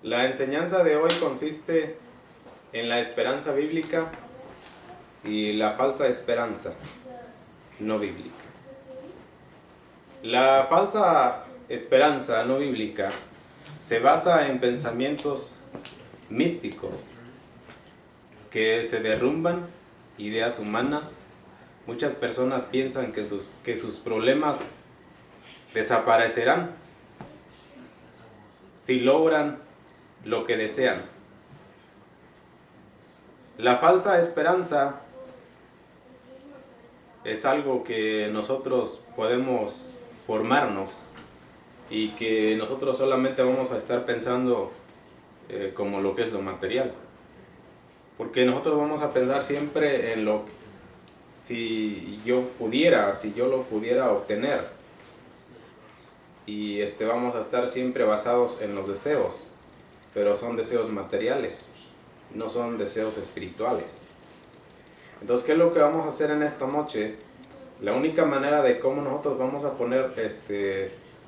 La enseñanza de hoy consiste en la esperanza bíblica y la falsa esperanza no bíblica. La falsa esperanza no bíblica se basa en pensamientos místicos que se derrumban, ideas humanas. Muchas personas piensan que sus problemas desaparecerán si logran lo que desean. La falsa esperanza es algo que nosotros podemos formarnos y que nosotros solamente vamos a estar pensando como lo que es lo material. Porque nosotros vamos a pensar siempre en lo que si yo lo pudiera obtener. Y vamos a estar siempre basados en los deseos, pero son deseos materiales, no son deseos espirituales. Entonces, ¿qué es lo que vamos a hacer en esta noche? La única manera de cómo nosotros vamos a poner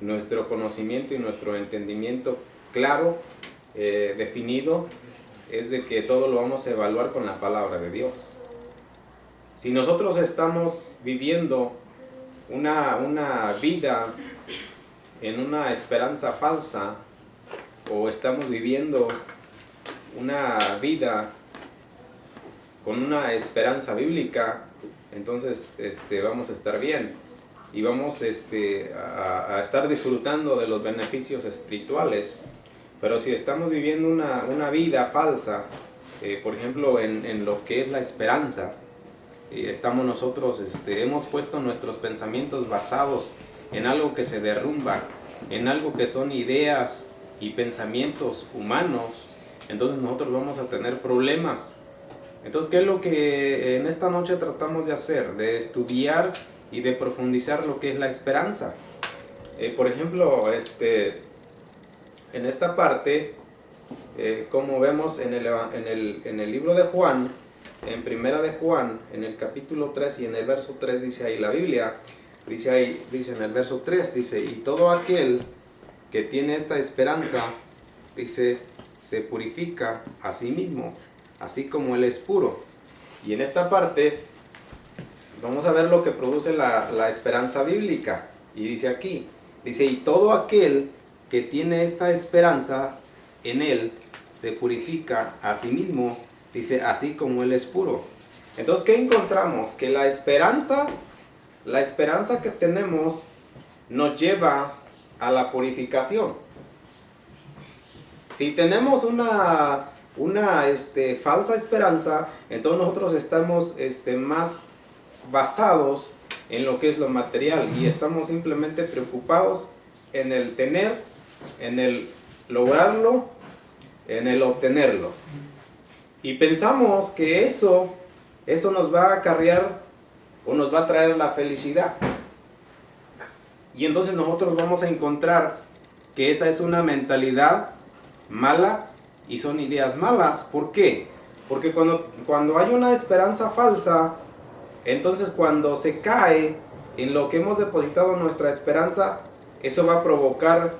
nuestro conocimiento y nuestro entendimiento claro, definido, es de que todo lo vamos a evaluar con la palabra de Dios. Si nosotros estamos viviendo una vida en una esperanza falsa, o estamos viviendo una vida con una esperanza bíblica, entonces vamos a estar bien y vamos a estar disfrutando de los beneficios espirituales. Pero si estamos viviendo una vida falsa, por ejemplo en lo que es la esperanza, estamos nosotros, hemos puesto nuestros pensamientos basados en algo que se derrumba, en algo que son ideas y pensamientos humanos, entonces nosotros vamos a tener problemas. Entonces, ¿qué es lo que en esta noche tratamos de hacer? De estudiar y de profundizar lo que es la esperanza. Por ejemplo, en esta parte, como vemos en el libro de Juan, en primera de Juan, en el capítulo 3 y en el verso 3 dice ahí la Biblia, dice en el verso 3, dice, y todo aquel que tiene esta esperanza, dice, se purifica a sí mismo, así como Él es puro. Y en esta parte vamos a ver lo que produce la esperanza bíblica. Y dice aquí, dice, y todo aquel que tiene esta esperanza en Él, se purifica a sí mismo, dice, así como Él es puro. Entonces, ¿qué encontramos? Que la esperanza que tenemos nos lleva a la purificación. Si tenemos una falsa esperanza, entonces nosotros estamos más basados en lo que es lo material y estamos simplemente preocupados en el tener, en el lograrlo, en el obtenerlo. Y pensamos que eso nos va a acarrear o nos va a traer la felicidad. Y entonces nosotros vamos a encontrar que esa es una mentalidad mala y son ideas malas. ¿Por qué? Porque cuando hay una esperanza falsa, entonces cuando se cae en lo que hemos depositado nuestra esperanza, eso va a provocar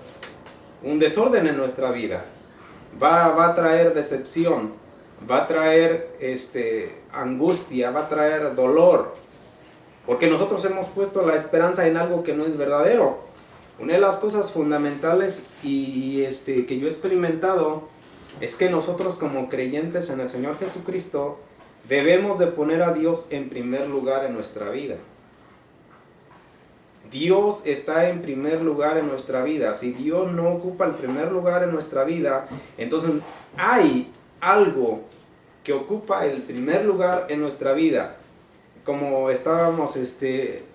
un desorden en nuestra vida. Va a traer decepción, va a traer angustia, va a traer dolor. Porque nosotros hemos puesto la esperanza en algo que no es verdadero. Una de las cosas fundamentales y que yo he experimentado es que nosotros como creyentes en el Señor Jesucristo debemos de poner a Dios en primer lugar en nuestra vida. Dios está en primer lugar en nuestra vida. Si Dios no ocupa el primer lugar en nuestra vida, entonces hay algo que ocupa el primer lugar en nuestra vida. Como estábamos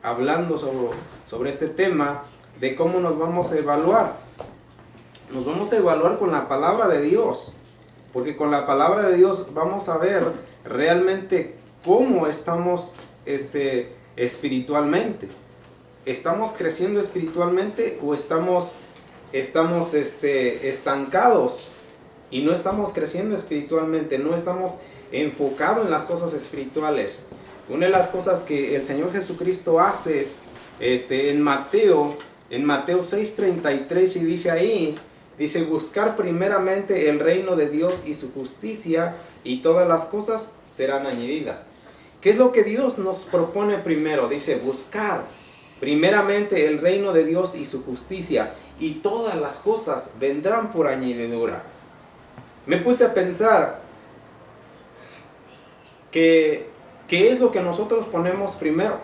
hablando sobre este tema de cómo nos vamos a evaluar. Nos vamos a evaluar con la palabra de Dios, porque con la palabra de Dios vamos a ver realmente cómo estamos espiritualmente. ¿Estamos creciendo espiritualmente o estamos estancados y no estamos creciendo espiritualmente? No estamos enfocados en las cosas espirituales. Una de las cosas que el Señor Jesucristo hace en Mateo 6:33, y dice ahí Dice, buscar primeramente el reino de Dios y su justicia, y todas las cosas serán añadidas. ¿Qué es lo que Dios nos propone primero? Dice, buscar primeramente el reino de Dios y su justicia, y todas las cosas vendrán por añadidura. Me puse a pensar que ¿qué es lo que nosotros ponemos primero?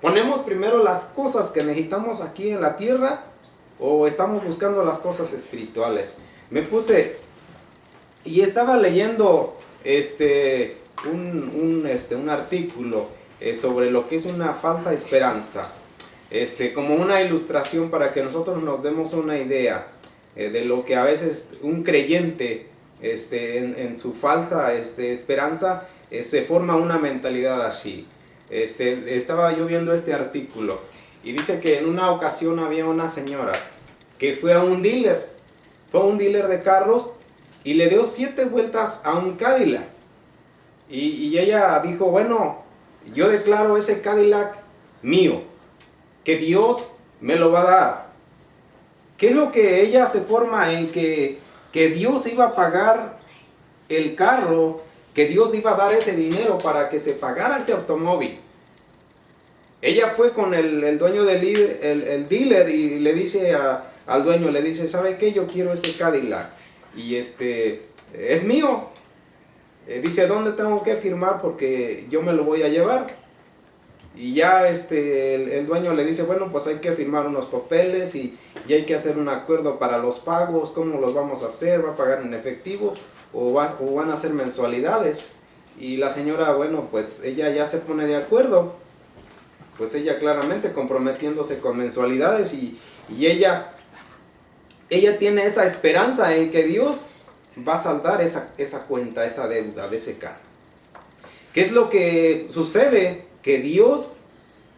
¿Ponemos primero las cosas que necesitamos aquí en la tierra o estamos buscando las cosas espirituales? Me puse y estaba leyendo un artículo sobre lo que es una falsa esperanza, como una ilustración para que nosotros nos demos una idea de lo que a veces un creyente en su falsa esperanza se forma una mentalidad así. Estaba yo viendo este artículo y dice que en una ocasión había una señora que fue a un dealer de carros y le dio 7 vueltas a un Cadillac. Y ella dijo, bueno, yo declaro ese Cadillac mío, que Dios me lo va a dar. ¿Qué es lo que ella se forma en que Dios iba a pagar el carro, que Dios iba a dar ese dinero para que se pagara ese automóvil? Ella fue con el dueño el dealer y le dice al dueño, le dice, ¿sabe qué? Yo quiero ese Cadillac y es mío. Dice, ¿dónde tengo que firmar? Porque yo me lo voy a llevar. Y ya el dueño le dice, bueno, pues hay que firmar unos papeles y hay que hacer un acuerdo para los pagos. ¿Cómo los vamos a hacer? ¿Va a pagar en efectivo o van a hacer mensualidades? Y la señora, bueno, pues ella ya se pone de acuerdo. Pues ella claramente comprometiéndose con mensualidades y ella tiene esa esperanza en que Dios va a saldar esa cuenta, esa deuda de ese carro. ¿Qué es lo que sucede? Que Dios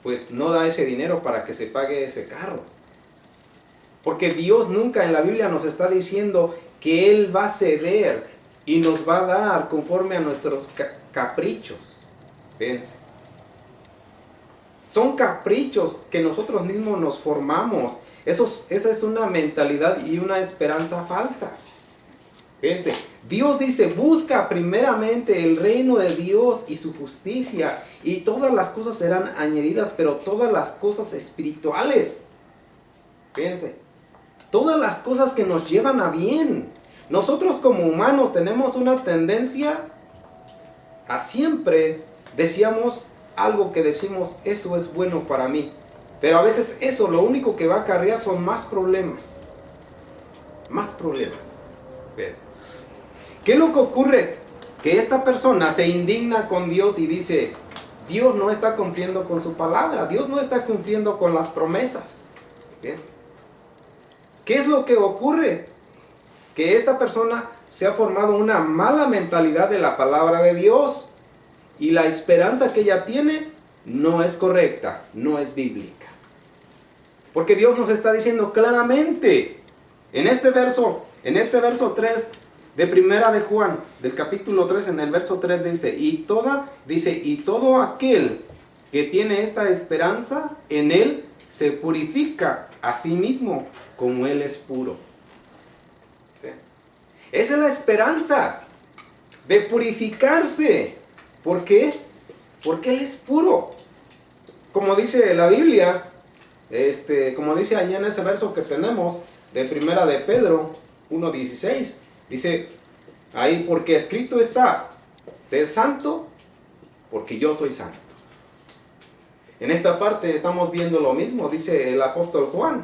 pues no da ese dinero para que se pague ese carro. Porque Dios nunca en la Biblia nos está diciendo que Él va a ceder y nos va a dar conforme a nuestros caprichos. Fíjense. Son caprichos que nosotros mismos nos formamos. Esa es una mentalidad y una esperanza falsa. Fíjense, Dios dice, busca primeramente el reino de Dios y su justicia, y todas las cosas serán añadidas, pero todas las cosas espirituales. Fíjense, todas las cosas que nos llevan a bien. Nosotros como humanos tenemos una tendencia a siempre decíamos algo que decimos, eso es bueno para mí. Pero a veces eso lo único que va a acarrear son más problemas. Más problemas. ¿Ves? ¿Qué es lo que ocurre? Que esta persona se indigna con Dios y dice, Dios no está cumpliendo con su palabra, Dios no está cumpliendo con las promesas. ¿Ves? ¿Qué es lo que ocurre? Que esta persona se ha formado una mala mentalidad de la palabra de Dios y la esperanza que ella tiene no es correcta, no es bíblica. Porque Dios nos está diciendo claramente en este verso 3 de Primera de Juan, del capítulo 3, en el verso 3 dice, y todo aquel que tiene esta esperanza en Él se purifica a sí mismo como Él es puro. ¿Ves? Esa es la esperanza de purificarse. ¿Por qué? Porque Él es puro. Como dice la Biblia, como dice allá en ese verso que tenemos de Primera de Pedro 1:16, dice ahí, porque escrito está, ser santo porque yo soy santo. En esta parte estamos viendo lo mismo, dice el apóstol Juan,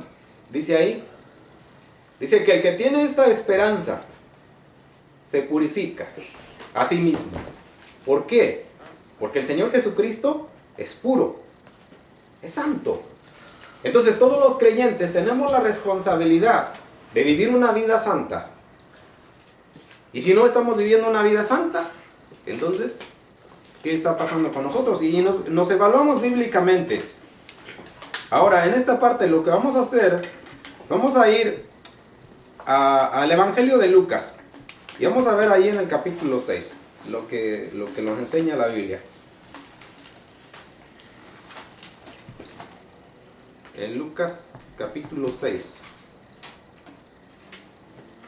dice ahí, dice que el que tiene esta esperanza se purifica a sí mismo. ¿Por qué? Porque el Señor Jesucristo es puro, es santo. Entonces todos los creyentes tenemos la responsabilidad de vivir una vida santa. Y si no estamos viviendo una vida santa, entonces, ¿qué está pasando con nosotros? Y nos evaluamos bíblicamente. Ahora, en esta parte lo que vamos a hacer, vamos a ir al Evangelio de Lucas. Y vamos a ver ahí en el capítulo 6, lo que nos enseña la Biblia. En Lucas capítulo 6.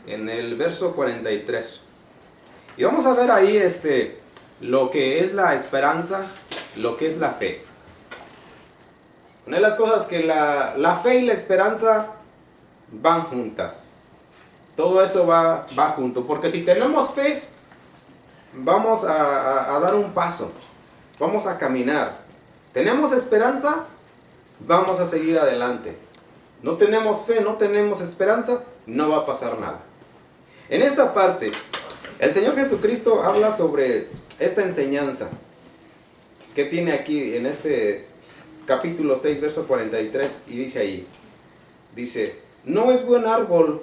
en el verso 43. Y vamos a ver ahí lo que es la esperanza, lo que es la fe. Una de las cosas que la fe y la esperanza van juntas. Todo eso va junto. Porque si tenemos fe, vamos a dar un paso. Vamos a caminar. Tenemos esperanza, vamos a seguir adelante. No tenemos fe, no tenemos esperanza, no va a pasar nada. En esta parte, el Señor Jesucristo habla sobre esta enseñanza que tiene aquí en este capítulo 6, verso 43, y dice ahí, dice, no es buen árbol,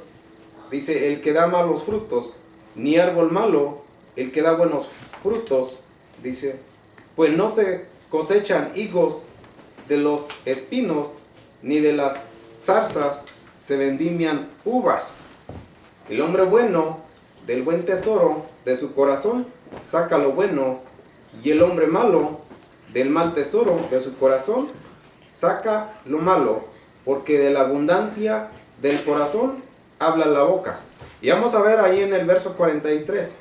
dice, el que da malos frutos, ni árbol malo, el que da buenos frutos, dice, pues no se cosechan higos de los espinos, ni de las zarzas se vendimian uvas. El hombre bueno del buen tesoro de su corazón saca lo bueno, y el hombre malo del mal tesoro de su corazón saca lo malo, porque de la abundancia del corazón habla la boca. Y vamos a ver ahí en el verso 43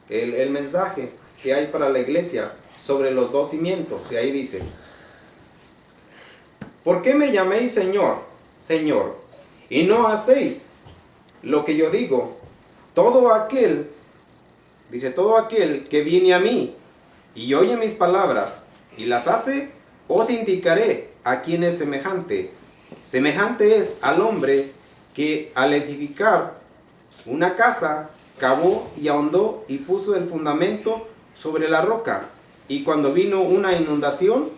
el mensaje que hay para la iglesia sobre los dos cimientos. Y ahí dice, ¿por qué me llaméis Señor, Señor, y no hacéis lo que yo digo? Todo aquel, dice, todo aquel que viene a mí y oye mis palabras y las hace, os indicaré a quién es semejante. Semejante es al hombre que al edificar una casa, cavó y ahondó y puso el fundamento sobre la roca. Y cuando vino una inundación,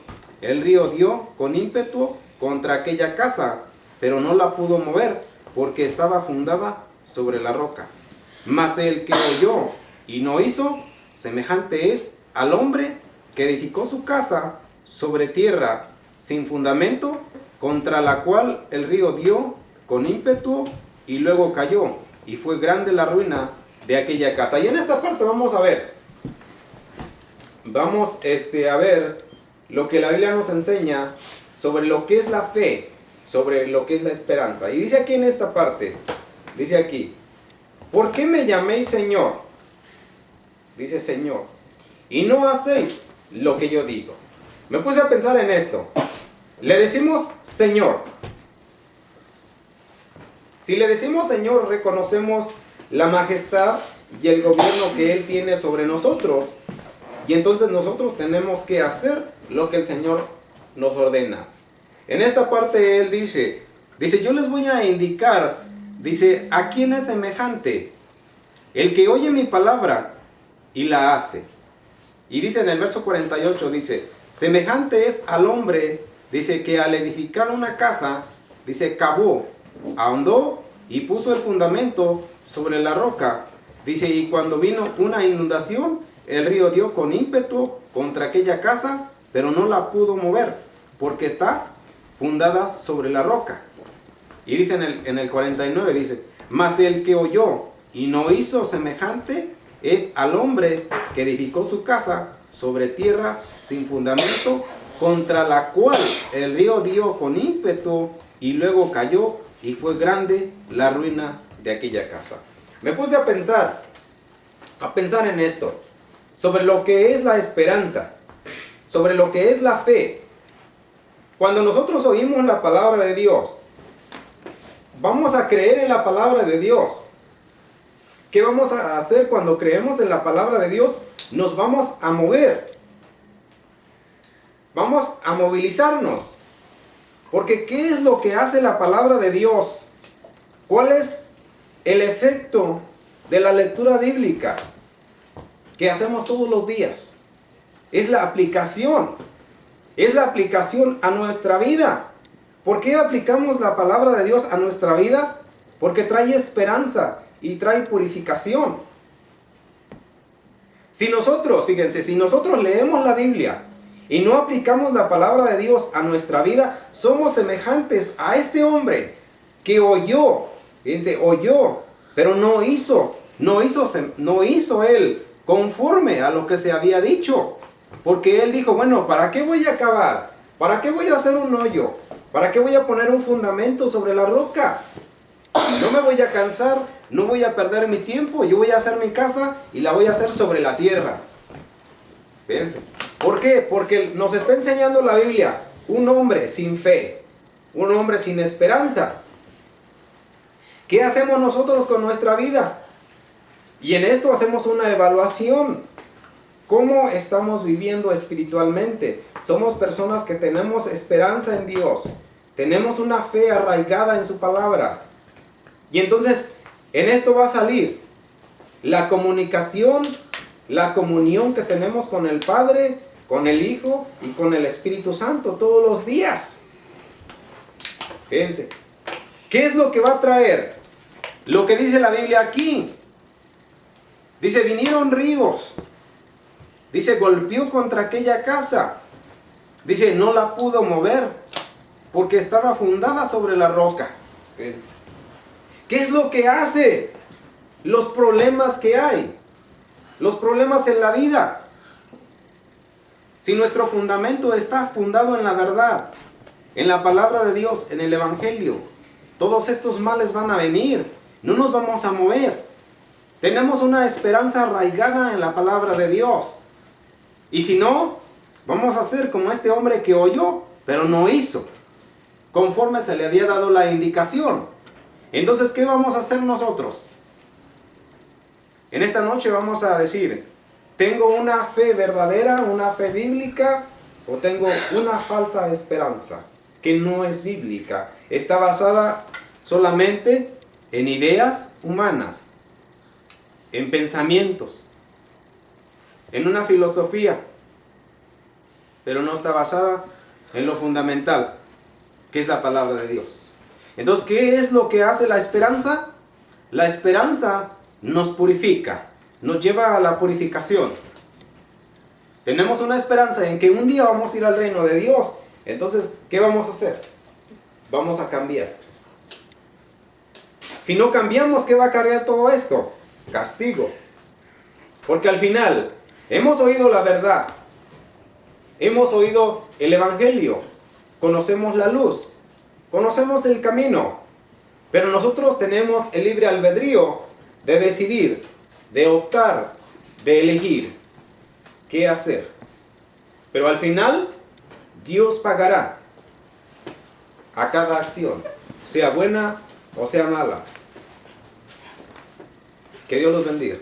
el río dio con ímpetu contra aquella casa, pero no la pudo mover, porque estaba fundada sobre la roca. Mas el que oyó y no hizo, semejante es al hombre que edificó su casa sobre tierra sin fundamento, contra la cual el río dio con ímpetu y luego cayó, y fue grande la ruina de aquella casa. Y en esta parte vamos a ver lo que la Biblia nos enseña sobre lo que es la fe, sobre lo que es la esperanza. Y dice aquí en esta parte, dice aquí, ¿por qué me llaméis Señor? Dice Señor, y no hacéis lo que yo digo. Me puse a pensar en esto. Le decimos Señor. Si le decimos Señor, reconocemos la majestad y el gobierno que Él tiene sobre nosotros. Y entonces nosotros tenemos que hacer lo que el Señor nos ordena. En esta parte Él dice, yo les voy a indicar, dice, ¿a quién es semejante? El que oye mi palabra y la hace. Y dice en el verso 48, dice, semejante es al hombre, dice, que al edificar una casa, dice, cavó, ahondó y puso el fundamento sobre la roca. Dice, y cuando vino una inundación, el río dio con ímpetu contra aquella casa, pero no la pudo mover, porque está fundada sobre la roca. Y dice en el 49, dice, mas el que oyó y no hizo semejante es al hombre que edificó su casa sobre tierra sin fundamento, contra la cual el río dio con ímpetu y luego cayó, y fue grande la ruina de aquella casa. Me puse a pensar en esto, sobre lo que es la esperanza, sobre lo que es la fe. Cuando nosotros oímos la palabra de Dios, vamos a creer en la palabra de Dios. ¿Qué vamos a hacer cuando creemos en la palabra de Dios? Nos vamos a mover. Vamos a movilizarnos. Porque ¿qué es lo que hace la palabra de Dios? ¿Cuál es el efecto de la lectura bíblica que hacemos todos los días? Es la aplicación. Es la aplicación a nuestra vida. ¿Por qué aplicamos la palabra de Dios a nuestra vida? Porque trae esperanza y trae purificación. Si nosotros, fíjense, si nosotros leemos la Biblia y no aplicamos la palabra de Dios a nuestra vida, somos semejantes a este hombre que oyó, fíjense, oyó, pero no hizo él conforme a lo que se había dicho. Porque él dijo, bueno, ¿para qué voy a cavar? ¿Para qué voy a hacer un hoyo? ¿Para qué voy a poner un fundamento sobre la roca? No me voy a cansar No voy a perder mi tiempo, yo voy a hacer mi casa y la voy a hacer sobre la tierra. Fíjense. ¿Por qué? Porque nos está enseñando la Biblia un hombre sin fe, un hombre sin esperanza. ¿Qué hacemos nosotros con nuestra vida? Y en esto hacemos una evaluación. ¿Cómo estamos viviendo espiritualmente? Somos personas que tenemos esperanza en Dios. Tenemos una fe arraigada en su palabra. Y entonces, en esto va a salir la comunicación, la comunión que tenemos con el Padre, con el Hijo y con el Espíritu Santo todos los días. Fíjense. ¿Qué es lo que va a traer? Lo que dice la Biblia aquí. Dice, vinieron ríos. Dice, golpeó contra aquella casa. Dice, no la pudo mover porque estaba fundada sobre la roca. Fíjense. ¿Qué es lo que hace? Los problemas que hay. Los problemas en la vida. Si nuestro fundamento está fundado en la verdad, en la palabra de Dios, en el Evangelio, todos estos males van a venir. No nos vamos a mover. Tenemos una esperanza arraigada en la palabra de Dios. Y si no, vamos a hacer como este hombre que oyó, pero no hizo, conforme se le había dado la indicación. Entonces, ¿qué vamos a hacer nosotros? En esta noche vamos a decir, ¿tengo una fe verdadera, una fe bíblica, o tengo una falsa esperanza que no es bíblica? Está basada solamente en ideas humanas, en pensamientos, en una filosofía, pero no está basada en lo fundamental, que es la palabra de Dios. Entonces, ¿qué es lo que hace la esperanza? La esperanza nos purifica, nos lleva a la purificación. Tenemos una esperanza en que un día vamos a ir al reino de Dios. Entonces, ¿qué vamos a hacer? Vamos a cambiar. Si no cambiamos, ¿qué va a acarrear todo esto? Castigo. Porque al final, hemos oído la verdad. Hemos oído el Evangelio. Conocemos la luz. Conocemos el camino. Pero nosotros tenemos el libre albedrío de decidir, de optar, de elegir qué hacer. Pero al final, Dios pagará a cada acción, sea buena o sea mala. Que Dios los bendiga.